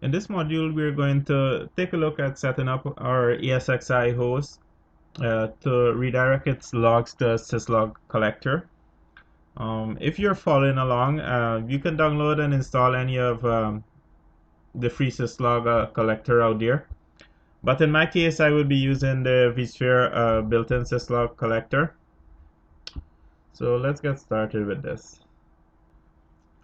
In this module, we're going to take a look at setting up our ESXi host to redirect its logs to Syslog Collector. If you're following along, you can download and install any of the free Syslog Collector out there. But in my case, I will be using the vSphere built-in Syslog Collector. So let's get started with this.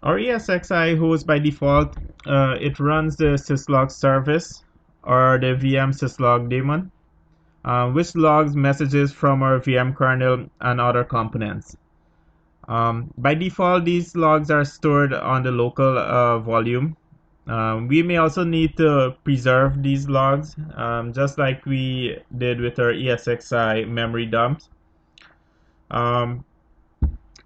Our ESXi host by default, it runs the syslog service or the VM syslog daemon, which logs messages from our VM kernel and other components. By default, these logs are stored on the local volume. We may also need to preserve these logs, just like we did with our ESXi memory dumps.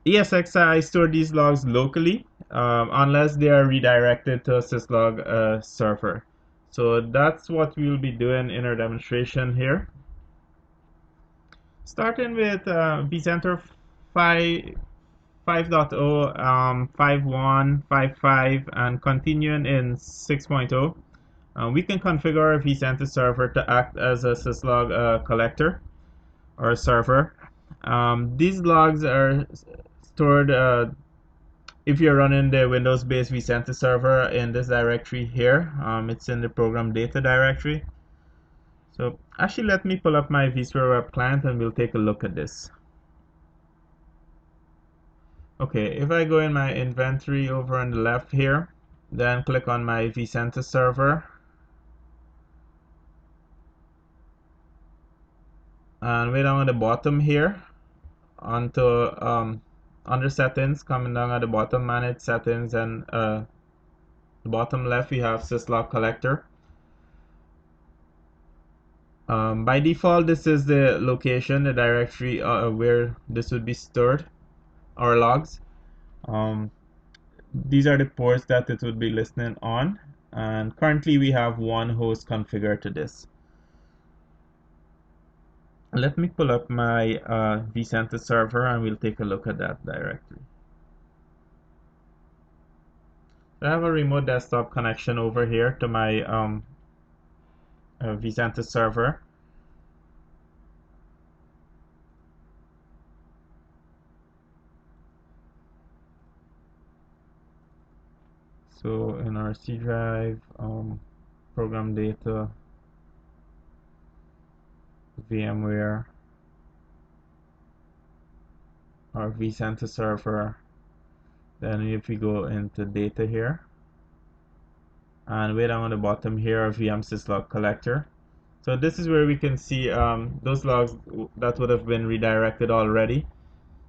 ESXi store these logs locally unless they are redirected to a syslog server. So that's what we'll be doing in our demonstration here. Starting with vCenter 5.0, 5.1, 5.5, and continuing in 6.0, we can configure our vCenter server to act as a syslog collector or server. These logs are stored if you're running the Windows-based vCenter server in this directory here. It's in the program data directory. So actually, let me pull up my vSphere web client and we'll take a look at this. Okay, if I go in my inventory over on the left here, then click on my vCenter server, and way down at the bottom here onto under settings, coming down at the bottom, manage settings, and the bottom left we have Syslog Collector. By default, this is the location, the directory where this would be stored, our logs. These are the ports that it would be listening on, and currently we have one host configured to this. Let me pull up my vCenter server and we'll take a look at that directory. So I have a remote desktop connection over here to my vCenter server. So in our C drive, program data, VMware, our vCenter server. Then if we go into data here, and way down on the bottom here, our VM syslog collector. So this is where we can see those logs that would have been redirected already.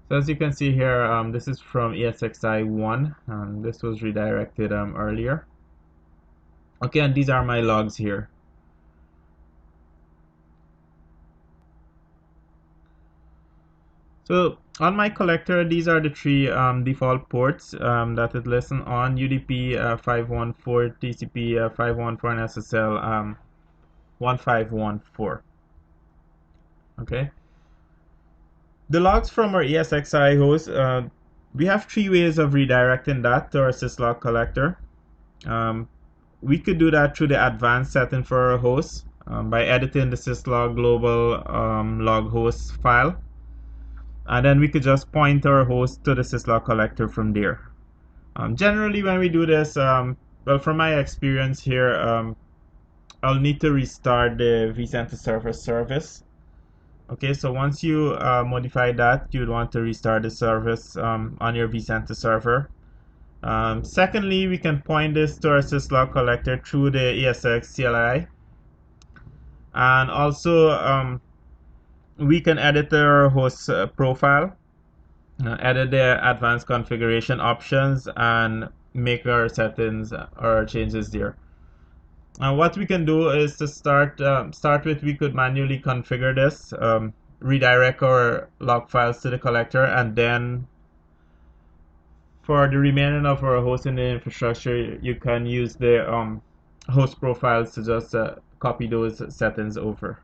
So as you can see here, this is from ESXi 1, and this was redirected earlier. Okay, and these are my logs here. So on my collector, these are the three default ports that it listens on: UDP 514, TCP 514, and SSL 1514. Okay. The logs from our ESXi host, we have three ways of redirecting that to our syslog collector. We could do that through the advanced setting for our host by editing the syslog global log host file. And then we could just point our host to the syslog collector from there. Generally, when we do this, well, from my experience here, I'll need to restart the vCenter server service. Okay, so once you modify that, you'd want to restart the service on your vCenter server. Secondly, we can point this to our syslog collector through the ESX CLI. And also, we can edit our host profile, edit the advanced configuration options, and make our settings or changes there. What we can do is to start with, we could manually configure this, redirect our log files to the collector, and then for the remaining of our host in the infrastructure, you can use the host profiles to just copy those settings over.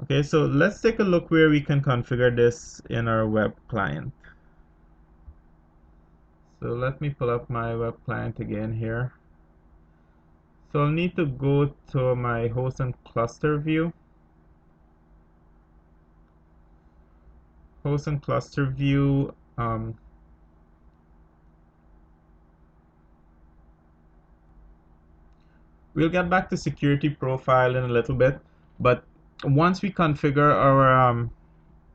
Okay, so let's take a look where we can configure this in our web client. So let me pull up my web client again here. So I'll need to go to my host and cluster view. Host and cluster view. We'll get back to security profile in a little bit, but once we configure our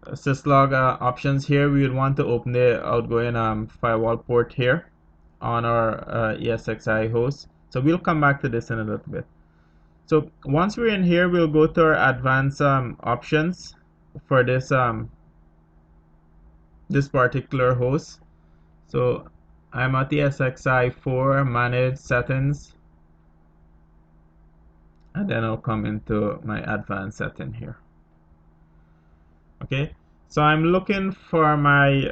syslog options here, we would want to open the outgoing firewall port here on our ESXi host. So we'll come back to this in a little bit. So once we're in here, we'll go to our advanced options for this particular host. So I'm at ESXi 4 manage settings, and then I'll come into my advanced setting here. Okay, so I'm looking for my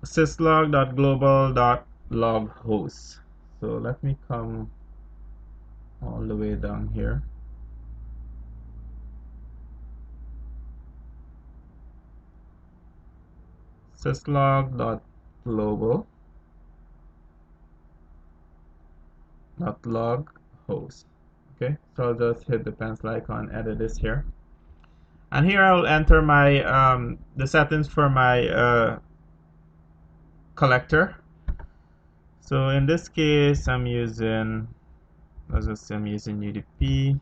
syslog.global.log host. So let me come all the way down here. syslog.global.log host. Okay, so I'll just hit the pencil icon, edit this here. And here I'll enter my the settings for my collector. So in this case, I'm using, let's just say I'm using UDP.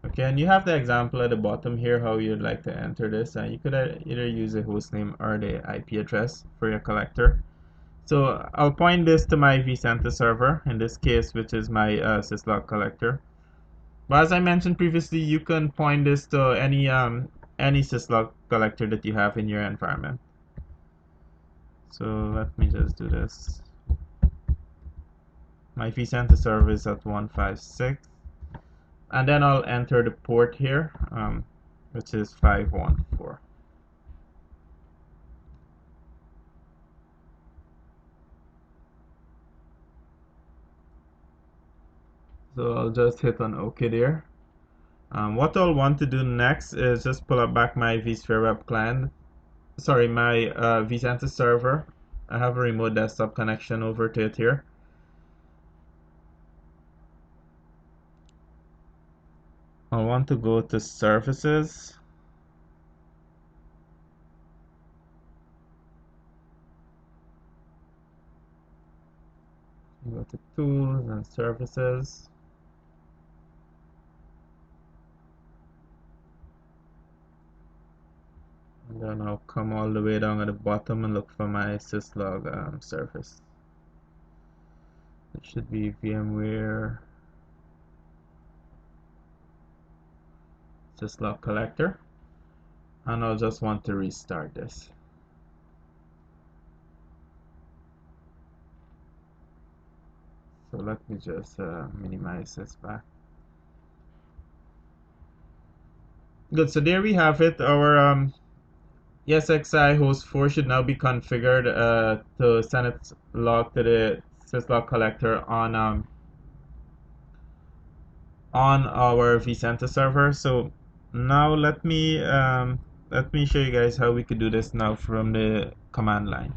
Okay, and you have the example at the bottom here how you'd like to enter this, and you could either use a host name or the IP address for your collector. So I'll point this to my vCenter server in this case, which is my Syslog Collector. But as I mentioned previously, you can point this to any Syslog Collector that you have in your environment. So let me just do this. My vCenter server is at 156, and then I'll enter the port here, which is 514. So I'll just hit on OK there. What I'll want to do next is just pull up back my vSphere web client. Sorry, my vCenter server. I have a remote desktop connection over to it here. I want to go to services. Go to tools and services. And then I'll come all the way down at the bottom and look for my syslog service. It should be VMware Syslog Collector. And I'll just want to restart this. So let me just minimize this back. Good, so there we have it. Our ESXi host 4 should now be configured to send its log to the syslog collector on our vCenter server. So now let me show you guys how we could do this now from the command line.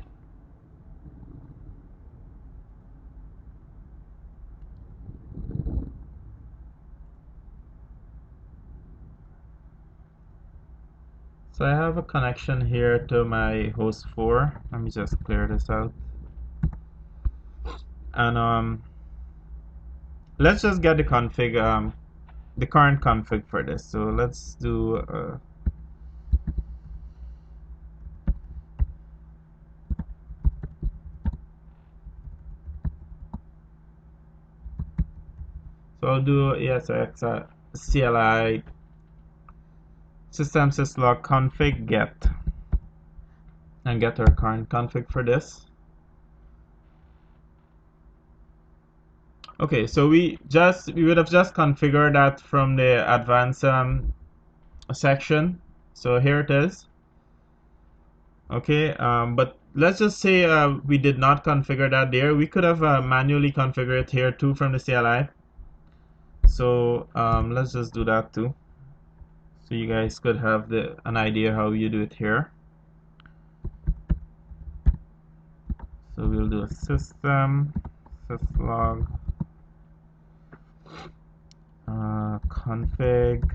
So I have a connection here to my host 4. Let me just clear this out. And let's just get the config, the current config for this. So let's do so I'll do ESX CLI system syslog config get and get our current config for this. Okay, so we would have just configured that from the advanced section. So here it is. Okay, but let's just say we did not configure that there. We could have manually configured it here too from the CLI. So let's just do that too, so you guys could have an idea how you do it here. So we'll do a system syslog config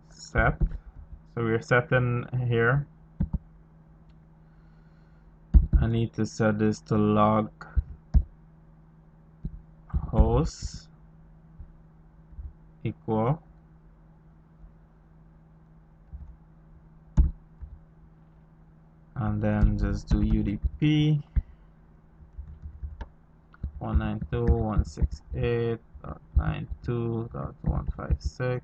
set. So we're setting here. I need to set this to log host equal and then just do UDP 192.168.92.156.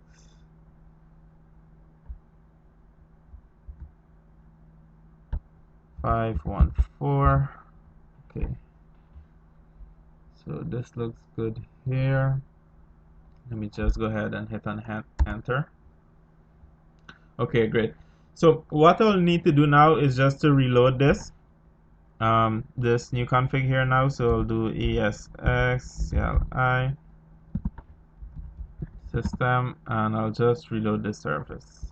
Okay, so this looks good here. Let me just go ahead and hit on enter. Okay, great. So what I'll need to do now is just to reload this this new config here now. So I'll do ESX CLI system and I'll just reload the service.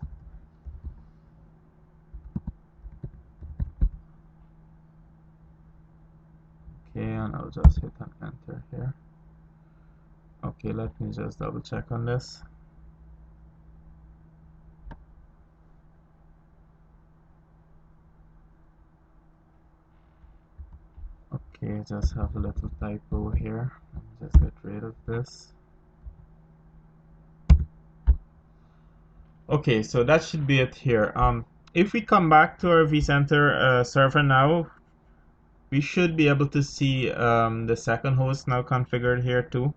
Okay, and I'll just hit on enter here. Okay, let me just double check on this. Okay, just have a little typo here. Let me just get rid of this. Okay, so that should be it here. If we come back to our vCenter server now, we should be able to see the second host now configured here too.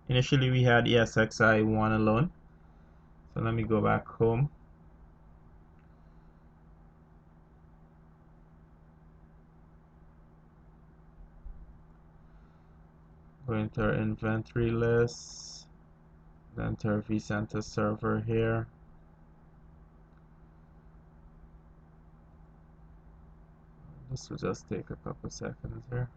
Initially we had ESXi1 alone. So let me go back home. Go into our inventory list, enter our vCenter server here. This will just take a couple seconds here.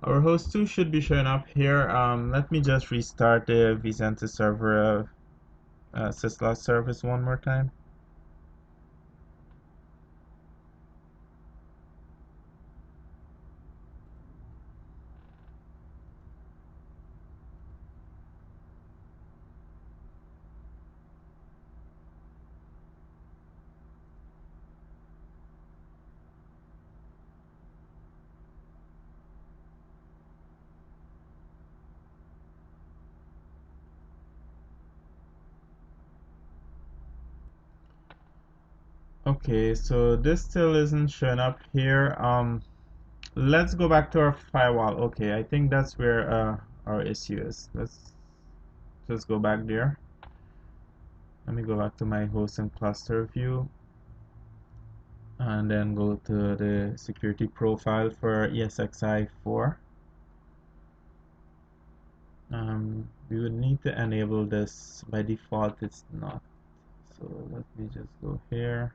Our host 2 should be showing up here. Let me just restart the vCenter server Syslog service one more time. Okay, so this still isn't showing up here. Let's go back to our firewall. Okay, I think that's where our issue is. Let's just go back there. Let me go back to my host and cluster view and then go to the security profile for ESXi4. We would need to enable this. By default it's not, so let me just go here,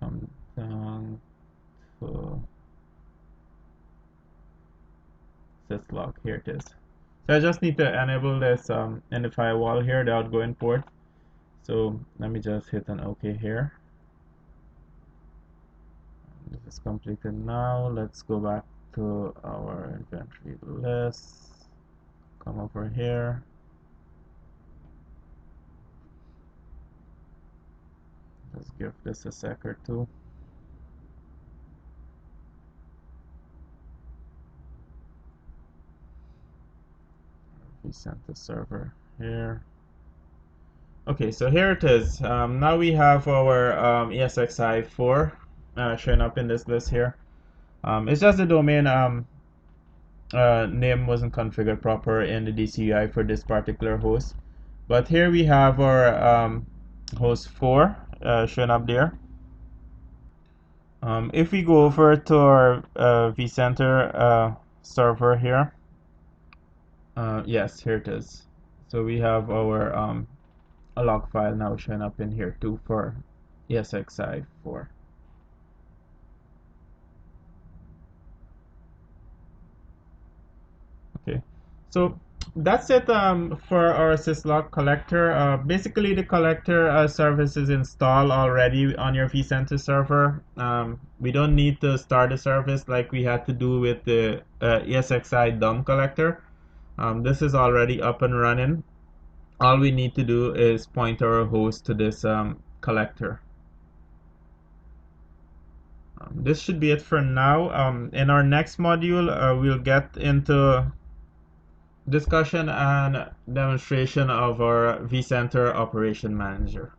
come down to syslog. Here it is. So I just need to enable this in the firewall here, the outgoing port. So let me just hit on OK here. This is completed now. Let's go back to our inventory list. Come over here. Let's give this a sec or two. We sent the server here. Okay, so here it is. Now we have our ESXi4 showing up in this list here. It's just the domain name wasn't configured proper in the DCUI for this particular host. But here we have our host 4 showing up there. If we go over to our vCenter server here, yes, here it is. So we have our a log file now showing up in here too for ESXi4. Okay, so that's it for our Syslog collector. Basically, the collector service is installed already on your vCenter server. We don't need to start a service like we had to do with the ESXi DOM collector. This is already up and running. All we need to do is point our host to this collector. This should be it for now. In our next module, we'll get into discussion and demonstration of our vCenter Operation Manager.